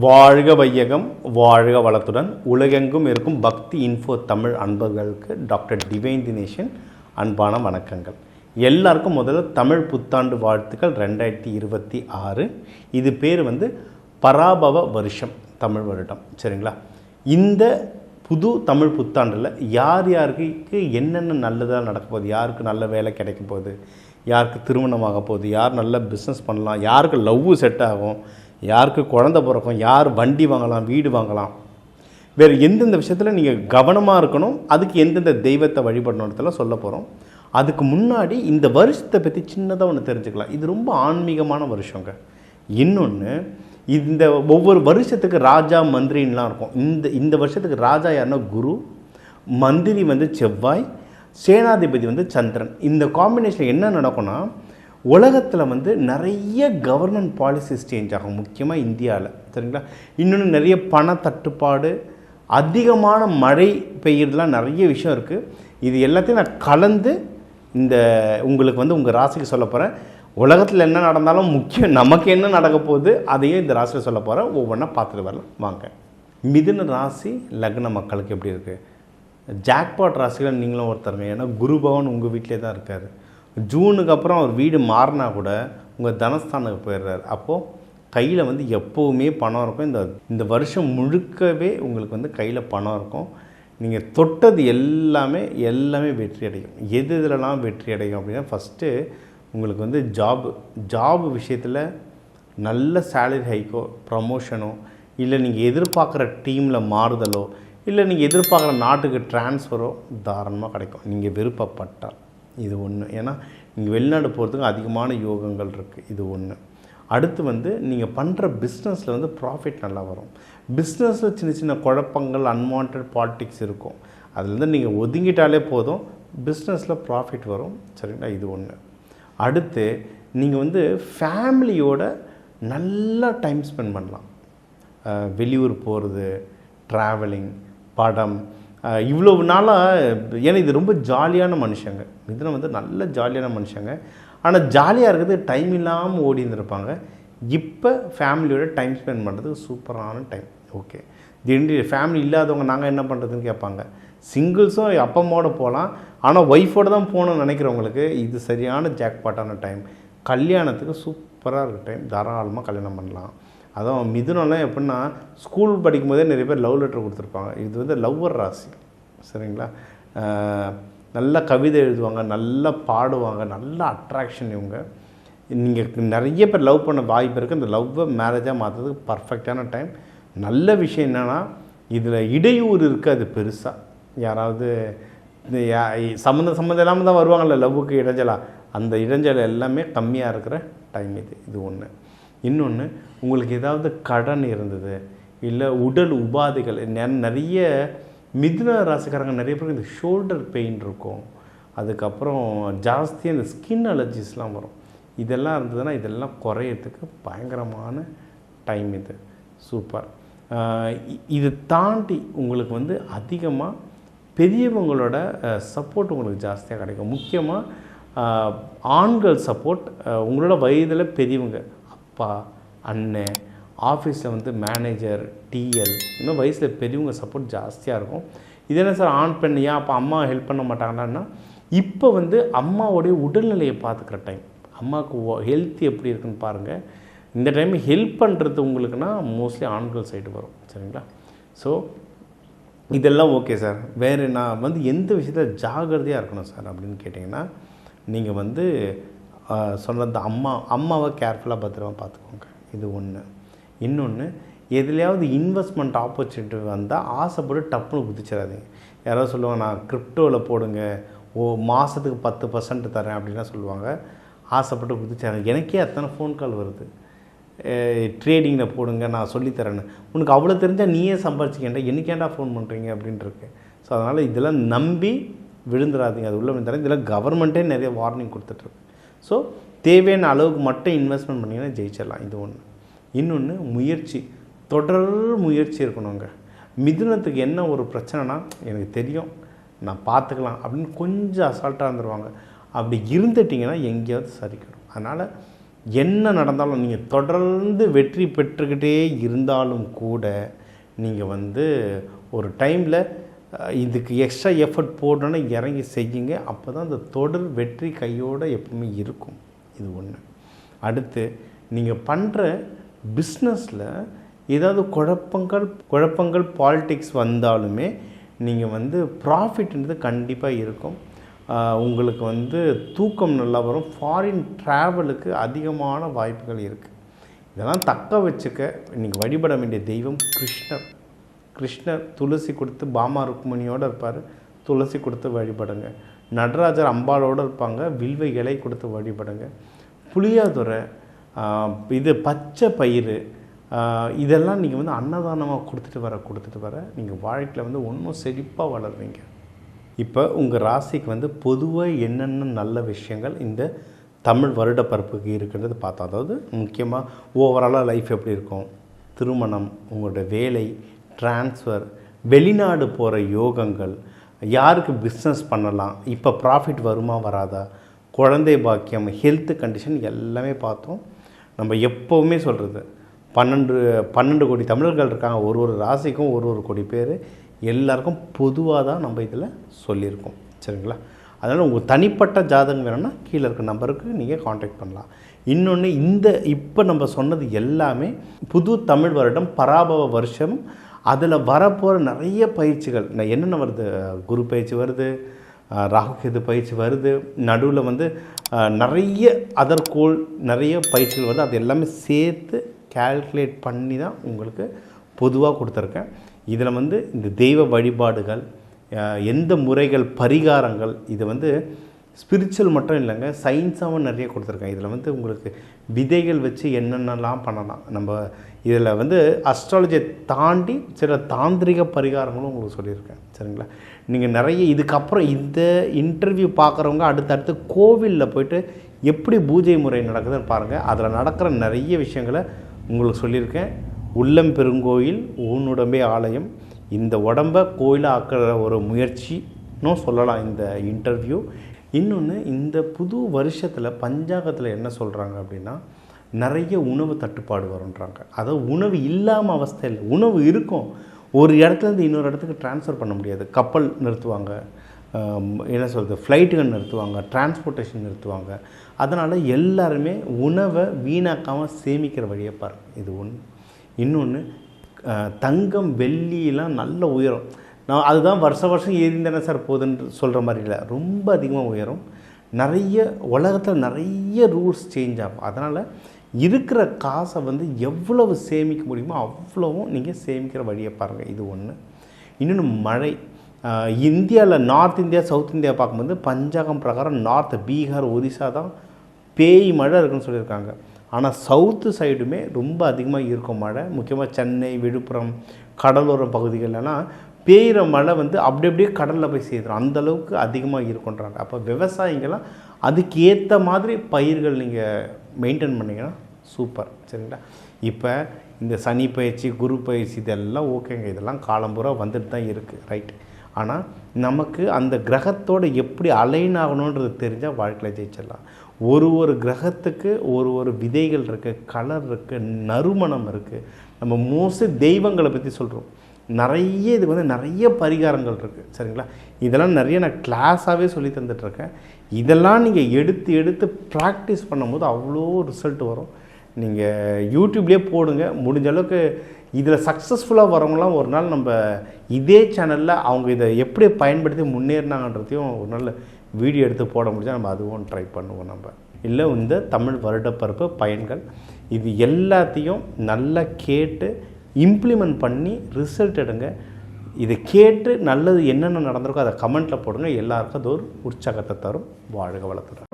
வாழ்க வையகம், வாழ்க வளத்துடன் உலகெங்கும் இருக்கும் பக்தி இன்ஃபோ தமிழ் அன்பர்களுக்கு டாக்டர் டிவைன் தினேஷன் அன்பான வணக்கங்கள். எல்லாருக்கும் முதல்ல தமிழ் புத்தாண்டு வாழ்த்துக்கள் 2026. இது பேர் பராபவ வருஷம், தமிழ் வருடம். சரிங்களா? இந்த புது தமிழ் புத்தாண்டில் யார் யாருக்கு என்னென்ன நல்லதாக நடக்க போகுது, யாருக்கு நல்ல வேலை கிடைக்க போகுது, யாருக்கு திருமணமாக போகுது, யார் நல்ல பிஸ்னஸ் பண்ணலாம், யாருக்கு லவ் செட் ஆகும், யாருக்கு குழந்தை பிறக்கும், யார் வண்டி வாங்கலாம், வீடு வாங்கலாம், வேறு எந்தெந்த விஷயத்தில் நீங்கள் கவனமாக இருக்கணும், அதுக்கு எந்தெந்த தெய்வத்தை வழிபடணுன்றதெல்லாம் சொல்ல போகிறோம். அதுக்கு முன்னாடி இந்த வருஷத்தை பற்றி சின்னதாக ஒன்று தெரிஞ்சுக்கலாம். இது ரொம்ப ஆன்மீகமான வருஷங்க. இன்னொன்று, இந்த ஒவ்வொரு வருஷத்துக்கு ராஜா மந்திரின்லாம் இருக்கும். இந்த வருஷத்துக்கு ராஜா யாருன்னா குரு, மந்திரி செவ்வாய், சேனாதிபதி சந்திரன். இந்த காம்பினேஷன் என்ன நடக்கும்னா, உலகத்தில் நிறைய கவர்மெண்ட் பாலிசிஸ் சேஞ்ச் ஆகும், முக்கியமாக இந்தியாவில். சரிங்களா? இன்னொன்று, நிறைய பண தட்டுப்பாடு, அதிகமான மழை பெய்யறதுலாம் நிறைய விஷயம் இருக்குது. இது எல்லாத்தையும் நான் கலந்து உங்களுக்கு உங்கள் ராசிக்கு சொல்ல போகிறேன். உலகத்தில் என்ன நடந்தாலும் முக்கியம் நமக்கு என்ன நடக்க போகுது அதையே இந்த ராசியில் சொல்ல போகிறேன். ஒவ்வொன்றா பார்த்துட்டு வரலாம் வாங்க. மிதுன ராசி லக்ன மக்களுக்கு எப்படி இருக்குது? ஜாக்பாட் ராசியில் நீங்களும் ஒருத்தருங்க. ஏன்னா குரு பகவான் உங்கள் வீட்டிலே தான் இருக்கார். ஜூனுக்கு அப்புறம் அவர் வீடு மாறினா கூட உங்கள் தனஸ்தானுக்கு போயிடுறாரு. அப்போது கையில் எப்போவுமே பணம் இருக்கும். இந்த வருஷம் முழுக்கவே உங்களுக்கு கையில் பணம் இருக்கும். நீங்கள் தொட்டது எல்லாமே வெற்றி அடையும். எதுலலாம் வெற்றி அடையும் அப்படின்னா, ஃபஸ்ட்டு உங்களுக்கு ஜாபு விஷயத்தில் நல்ல சேலரி ஹைக்கோ, ப்ரமோஷனோ, இல்லை நீங்கள் எதிர்பார்க்குற டீமில் மாறுதலோ, இல்லை நீங்கள் எதிர்பார்க்குற நாட்டுக்கு ட்ரான்ஸ்ஃபரோ தாராளமாக கிடைக்கும், நீங்கள் விருப்பப்பட்டால். இது ஒன்று. ஏன்னா நீங்கள் வெளிநாடு போகிறதுக்கு அதிகமான யோகங்கள் இருக்குது. இது ஒன்று. அடுத்து நீங்கள் பண்ணுற பிஸ்னஸில் ப்ராஃபிட் நல்லா வரும். பிஸ்னஸில் சின்ன சின்ன குழப்பங்கள், அன்வான்ட் பாலிட்டிக்ஸ் இருக்கும். அதுலேருந்து நீங்கள் ஒதுங்கிட்டாலே போதும், பிஸ்னஸில் ப்ராஃபிட் வரும். சரிங்களா? இது ஒன்று. அடுத்து நீங்கள் ஃபேமிலியோட நல்லா டைம் ஸ்பெண்ட் பண்ணலாம். வெளியூர் போகிறது, ட்ராவலிங், படம், இவ்வளோ நாளாக. ஏன்னா இது ரொம்ப ஜாலியான மனுஷங்க. இதில் நல்ல ஜாலியான மனுஷங்க. ஆனால் ஜாலியாக இருக்கிறது டைம் இல்லாமல் ஓடி இருந்திருப்பாங்க. இப்போ ஃபேமிலியோட டைம் ஸ்பெண்ட் பண்ணுறதுக்கு சூப்பரான டைம். ஓகே, திடீர்னு ஃபேமிலி இல்லாதவங்க நாங்கள் என்ன பண்ணுறதுன்னு கேட்பாங்க. சிங்கிள்ஸும் அப்பா அம்மாவோட போகலாம், ஆனால் ஒய்ஃபோடு தான் போகணும்னு நினைக்கிறவங்களுக்கு இது சரியான ஜாக்பாட்டான டைம். கல்யாணத்துக்கு சூப்பராக இருக்க டைம். தாராளமாக கல்யாணம் பண்ணலாம். அதுவும் மிதுனம்லாம் எப்படின்னா, ஸ்கூல் படிக்கும்போதே நிறைய பேர் லவ் லெட்டர் கொடுத்துருப்பாங்க. இது லவ்வர் ராசி. சரிங்களா? நல்லா கவிதை எழுதுவாங்க, நல்லா பாடுவாங்க, நல்ல அட்ராக்ஷன் இவங்க. நீங்கள் நிறைய பேர் லவ் பண்ண வாய்ப்பு இருக்குது. இந்த லவ்வை மேரேஜாக மாற்றுறதுக்கு பர்ஃபெக்டான டைம். நல்ல விஷயம் என்னென்னா, இதில் இடையூறு இருக்காது பெருசாக. யாராவது இந்த சம்மந்தம் இல்லாமல் தான் வருவாங்கள்ல லவ்வுக்கு இடைஞ்சலாக, அந்த இடைஞ்சல் எல்லாமே கம்மியாக இருக்கிற டைம் இது ஒன்று. இன்னொன்று, உங்களுக்கு ஏதாவது கடன் இருந்தது, இல்லை உடல் உபாதைகள், நிறைய மிதுன ராசிக்காரங்க நிறைய பேருக்கு இந்த ஷோல்டர் பெயின் இருக்கும். அதுக்கப்புறம் ஜாஸ்தியாக இந்த ஸ்கின் அலர்ஜிஸ்லாம் வரும். இதெல்லாம் இருந்ததுன்னா இதெல்லாம் குறையிறதுக்கு பயங்கரமான டைம் இது. சூப்பர். இது தாண்டி உங்களுக்கு அதிகமாக பெரியவங்களோட சப்போர்ட் உங்களுக்கு ஜாஸ்தியாக கிடைக்கும். முக்கியமாக ஆண்கள் சப்போர்ட். உங்களோட வயதில் பெரியவங்க, அப்பா, அண்ணன், ஆஃபீஸில் மேனேஜர், டிஎல், இன்னும் வயசில் பெரியவங்க சப்போர்ட் ஜாஸ்தியாக இருக்கும். இது என்ன சார் ஆண் பெண், ஏன் அப்போ அம்மா ஹெல்ப் பண்ண மாட்டாங்களான்னா, இப்போ அம்மாவோடைய உடல்நிலையை பார்த்துக்கிற டைம். அம்மாவுக்கு ஹெல்த் எப்படி இருக்குன்னு பாருங்கள். இந்த டைம் ஹெல்ப் பண்ணுறது உங்களுக்குன்னா மோஸ்ட்லி ஆண்கள் சைடு வரும். சரிங்களா? ஸோ இதெல்லாம் ஓகே சார். வேறு நான் எந்த விஷயத்தில் ஜாகிரதையாக இருக்கணும் சார் அப்படின்னு கேட்டிங்கன்னா, நீங்கள் சொன்னது அம்மாவை கேர்ஃபுல்லாக பத்திரமா பார்த்துக்கோங்க. இது ஒன்று. இன்னொன்று, எதுலையாவது இன்வெஸ்ட்மெண்ட் ஆப்பர்ச்சுனிட்டி வந்தால் ஆசைப்பட்டு டப்புன்னு குதிச்சிடாதீங்க. யாராவது சொல்லுவாங்க, நான் கிரிப்டோவில் போடுங்க, மாதத்துக்கு 10% தரேன் அப்படின்லாம் சொல்லுவாங்க. ஆசைப்பட்டு குதிச்சாங்க. எனக்கே அத்தனை ஃபோன் கால் வருது, ட்ரேடிங்கில் போடுங்க, நான் சொல்லித்தரேன்னு. உனக்கு அவ்வளோ தெரிஞ்சால் நீயே சம்பாதிச்சிக்கேன்டா, எனக்கேண்டா ஃபோன் பண்ணுறீங்க அப்படின்ட்டுருக்கு. ஸோ அதனால் இதெல்லாம் நம்பி விழுந்துடாதீங்க. அது உள்ள விழுந்துறாங்க. இதெல்லாம் கவர்மெண்ட்டே நிறைய வார்னிங் கொடுத்துட்ருக்கு. ஸோ தேவையான அளவுக்கு மட்டும் இன்வெஸ்ட்மெண்ட் பண்ணிங்கன்னா ஜெயிச்சிடலாம். இது ஒன்று. இன்னொன்று, முயற்சி, தொடர் முயற்சி இருக்கணுங்க. மிதுனத்துக்கு என்ன ஒரு பிரச்சனைனா, எனக்கு தெரியும், நான் பார்த்துக்கலாம் அப்படின்னு கொஞ்சம் அசால்ட்டாக இருந்துருவாங்க. அப்படி இருந்துட்டிங்கன்னா எங்கேயாவது சரிக்கணும். அதனால் என்ன நடந்தாலும் நீங்கள் தொடர்ந்து வெற்றி பெற்றுக்கிட்டே இருந்தாலும் கூட நீங்கள் வந்து ஒரு டைமில் இதுக்கு எக்ஸ்ட்ரா எஃபர்ட் போடணுன்னு இறங்கி செய்யுங்க. அப்போ தான் அந்த தொடர் வெற்றி கையோடு எப்பவுமே இருக்கும். இது ஒன்று. அடுத்து நீங்கள் பண்ணுற பிஸ்னஸில் ஏதாவது குழப்பங்கள் பாலிடிக்ஸ் வந்தாலுமே நீங்கள் வந்து ப்ராஃபிட்ன்றது கண்டிப்பாக இருக்கும். உங்களுக்கு வந்து தூக்கம் நல்லா வரும். ஃபாரின் ட்ராவலுக்கு அதிகமான வாய்ப்புகள் இருக்குது. இதெல்லாம் தக்க வச்சுக்க நீங்கள் வழிபட வேண்டிய தெய்வம் கிருஷ்ணர் துளசி கொடுத்து பாமா ருக்மணியோடு இருப்பார். துளசி கொடுத்து வழிபடுங்க. நடராஜர் அம்பாளோடு இருப்பாங்க. வில்வ இலை கொடுத்து வழிபடுங்க. புளியாதுரை, இது பச்சை பயிறு, இதெல்லாம் நீங்கள் வந்து அன்னதானமாக கொடுத்துட்டு வர நீங்கள் வாழ்க்கையில் வந்து இன்னும் செழிப்பாக வளருவீங்க. இப்போ உங்கள் ராசிக்கு வந்து பொதுவாக என்னென்ன நல்ல விஷயங்கள் இந்த தமிழ் வருட பரப்புக்கு இருக்கிறது பார்த்தோம். அதாவது முக்கியமாக ஓவராலாக லைஃப் எப்படி இருக்கும், திருமணம், உங்களோட வேலை, ட்ரான்ஸ்ஃபர், வெளிநாடு போகிற யோகங்கள், யாருக்கு பிஸ்னஸ் பண்ணலாம், இப்போ ப்ராஃபிட் வருமா வராதா, குழந்தை பாக்கியம், ஹெல்த் கண்டிஷன் எல்லாமே பார்த்தோம். நம்ம எப்போவுமே சொல்கிறது 12 கோடி தமிழர்கள் இருக்காங்க. ஒரு ராசிக்கும் ஒரு கோடி பேர், எல்லாருக்கும் பொதுவாக தான் நம்ம இதில் சொல்லியிருக்கோம். சரிங்களா? அதனால் உங்கள் தனிப்பட்ட ஜாதகம் வேணும்னா கீழே இருக்க நம்பருக்கு நீங்கள் காண்டாக்ட் பண்ணலாம். இன்னொன்று, இப்போ நம்ம சொன்னது எல்லாமே புது தமிழ் வருடம் பராபவ வருஷம். அதில் வரப்போகிற நிறைய பயிற்சிகள் என்னென்ன வருது, குரு பயிற்சி வருது, ராகுகேது பயிற்சி வருது, நடுவில் வந்து நிறைய அதர்கோள் நிறைய பயிற்சிகள் வருது. அது எல்லாமே சேர்த்து கால்குலேட் பண்ணி தான் உங்களுக்கு பொதுவாக கொடுத்துருக்கேன். இதில் வந்து இந்த தெய்வ வழிபாடுகள், எந்த முறைகள், பரிகாரங்கள், இது வந்து ஸ்பிரிச்சுவல் மட்டும் இல்லைங்க, சயின்ஸாகவும் நிறைய கொடுத்துருக்கேன். இதில் வந்து உங்களுக்கு விதைகள் வச்சு என்னென்னலாம் பண்ணலாம். நம்ம இதில் வந்து அஸ்ட்ராலஜியை தாண்டி சில தாந்திரிக பரிகாரங்களும் உங்களுக்கு சொல்லியிருக்கேன். சரிங்களா? நீங்கள் நிறைய இதுக்கப்புறம் இந்த இன்டர்வியூ பார்க்குறவங்க அடுத்தடுத்து கோவிலில் போய்ட்டு எப்படி பூஜை முறை நடக்குதுன்னு பாருங்கள். அதில் நடக்கிற நிறைய விஷயங்களை உங்களுக்கு சொல்லியிருக்கேன். உள்ளம் பெருங்கோயில், ஊனுடம்பே ஆலயம். இந்த உடம்பை கோயிலாக ஆக்கிற ஒரு முயற்சின்னு சொல்லலாம் இந்த இன்டர்வியூ. இன்னொன்று, இந்த புது வருஷத்தில் பஞ்சாங்கத்தில் என்ன சொல்கிறாங்க அப்படின்னா, நிறைய உணவு தட்டுப்பாடு வரும்ன்றாங்க. அதாவது உணவு இல்லாமல் அவஸ்தை இல்லை, உணவு இருக்கும். ஒரு இடத்துலேருந்து இன்னொரு இடத்துக்கு ட்ரான்ஸ்ஃபர் பண்ண முடியாது. கப்பல் நிறுத்துவாங்க, என்ன சொல்கிறது, ஃப்ளைட்டுகள் நிறுத்துவாங்க, டிரான்ஸ்போர்ட்டேஷன் நிறுத்துவாங்க. அதனால் எல்லாருமே உணவை வீணாக்காமல் சேமிக்கிற வழியை பாருங்கள். இது ஒன்று. இன்னொன்று, தங்கம் வெள்ளியெலாம் நல்ல உயரம். நான் அதுதான் வருஷம் ஏறிந்தானே சார் போகுதுன்னு சொல்கிற மாதிரி இல்லை, ரொம்ப அதிகமாக உயரும். நிறைய உலகத்தில் நிறைய ரூல்ஸ் சேஞ்ச் ஆகும். அதனால் இருக்கிற காசை வந்து எவ்வளவு சேமிக்க முடியுமோ அவ்வளவும் நீங்கள் சேமிக்கிற வழியை பாருங்கள். இது ஒன்று. இன்னொன்று, மழை. இந்தியாவில் நார்த் இந்தியா, சவுத் இந்தியா பார்க்கும்போது பஞ்சாங்கம் பிரகாரம் நார்த் பீகார், ஒரிசா தான் பேய் மழை இருக்குன்னு சொல்லியிருக்காங்க. ஆனால் சவுத்து சைடுமே ரொம்ப அதிகமாக இருக்கும் மழை. முக்கியமாக சென்னை, விழுப்புரம், கடலோர பகுதிகளெல்லாம் பெய்கிற மழை வந்து அப்படியே கடலில் போய் சேர்த்துரும். அந்தளவுக்கு அதிகமாக இருக்குன்றாங்க. அப்போ விவசாயிங்கள்லாம் அதுக்கு ஏற்ற மாதிரி பயிர்கள் நீங்கள் மெயின்டைன் பண்ணிங்கன்னா சூப்பர். சரிங்களா? இப்போ இந்த சனி பயிற்சி, குரு பயிற்சி இதெல்லாம் ஓகேங்க, இதெல்லாம் காலம்பூரா வந்துட்டு தான் இருக்குது, ரைட். ஆனால் நமக்கு அந்த கிரகத்தோடு எப்படி அலைன் ஆகணுன்றது தெரிஞ்சால் வாழ்க்கையில் ஜெயிச்சிடலாம். ஒரு கிரகத்துக்கு ஒரு விதைகள் இருக்குது, கலர் இருக்குது, நறுமணம் இருக்குது. நம்ம மோஸ்ட்லி தெய்வங்களை பற்றி சொல்கிறோம், நிறைய இதுக்கு வந்து நிறைய பரிகாரங்கள் இருக்குது. சரிங்களா? இதெல்லாம் நிறைய நான் கிளாஸாகவே சொல்லி தந்துட்டுருக்கேன். இதெல்லாம் நீங்கள் எடுத்து ப்ராக்டிஸ் பண்ணும்போது அவ்வளோ ரிசல்ட் வரும். நீங்கள் யூடியூப்லேயே போடுங்க. முடிஞ்ச அளவுக்கு இதில் சக்ஸஸ்ஃபுல்லாக வரவங்களாம் ஒரு நாள் நம்ம இதே சேனலில் அவங்க இதை எப்படி பயன்படுத்தி முன்னேறினாங்கன்றதையும் ஒரு நாள் வீடியோ எடுத்து போட முடிஞ்சால் நம்ம அதுவும் ட்ரை பண்ணுவோம். நம்ம இல்லை இந்த தமிழ் வருடப்பருப்பு பயன்கள் இது எல்லாத்தையும் நல்லா கேட்டு இம்ப்ளிமெண்ட் பண்ணி ரிசல்ட் எடுங்க. இதை கேட்டு நல்லது என்னென்ன நடந்திருக்கோ அதை கமெண்ட்டில் போடுங்க. எல்லாருக்கும் அது ஒரு உற்சாகத்தை தரும். வாழ்க வளத்துடன்.